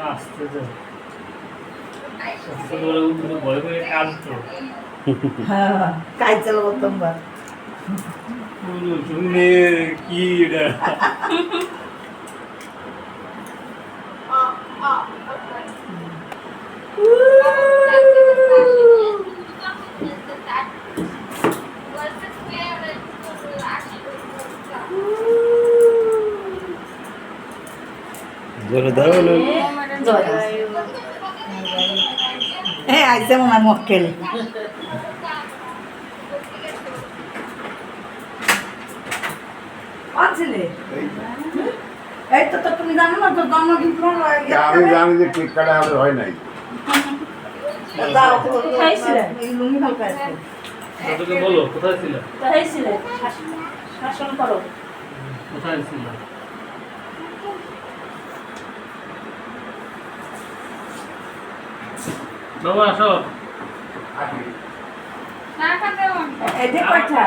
আসতে তো ভয় করে কাজ তো হ্যাঁ কাজ চালাবো তোমার শুনে কি এটা জোরে দাও না হ্যাঁ আইসে মনে হয় মক্কেল ছেলে এই তো তো তুমি জানো না তো জন্মদিন আমি জানি যে কেক কাটা আমাদের হয় নাই। লুঙ্গি হালকা আছে তোকে বলো কোথায় ছিল শাসন করো কোথায় ছিল বাবা আসো এদের কথা